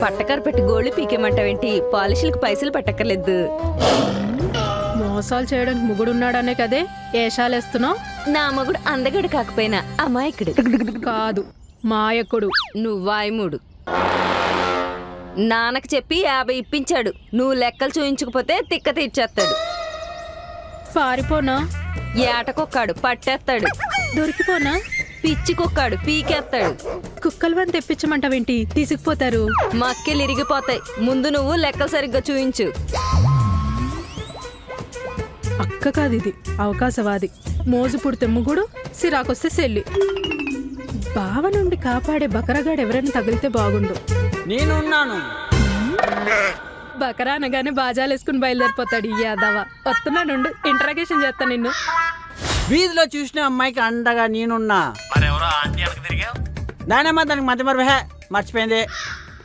పట్టకారు పెట్టి గోళ్ళు పీకేమంటావేంటి? పాలిషులకు పైసలు పెట్టక్కర్లేదు. మోసాలు చేయడానికి ముగుడున్నాడనే కదే ఏషాలేస్తున్నావు. నా మగుడు అందగాడు కాకపోయినా అమాయకుడు కాదు, మాయకుడు. నువ్వాయముడు. నాన్నకు చెప్పి 50 ఇప్పించాడు. నువ్వు లెక్కలు చూయించకపోతే తిక్క తీర్చేస్తాడు. పారిపోనా? ఏటకొక్కాడు పట్టేస్తాడు. దొరికిపోనా? పిచ్చి కుక్కాడు పీకేస్తాడు. కుక్కల వని తెప్పించమంటావేంటి? తీసుకుపోతారు. మక్కెలు ఇరిగిపోతాయి. ముందు నువ్వు లెక్కలు సరిగ్గా చూయించు. అక్క కాదు, ఇది అవకాశవాది. మోజు పుడితే ముగుడు, సిరాకొస్తే సెల్లి. బావ నుండి కాపాడే బకరగాడు ఎవరైనా తగిలితే బాగుండు. నేనున్నాను. బకరా అనగానే బాజాలేసుకుని బయలుదేరిపోతాడు ఈ యాదవ. వస్తున్నాడు, ఇంటరాగేషన్ చేస్తా నిన్ను. వీధిలో చూసిన అమ్మాయికి అండగా నేనున్నా. దానమ్మా దానికి మధ్య మరపే మర్చిపోయింది.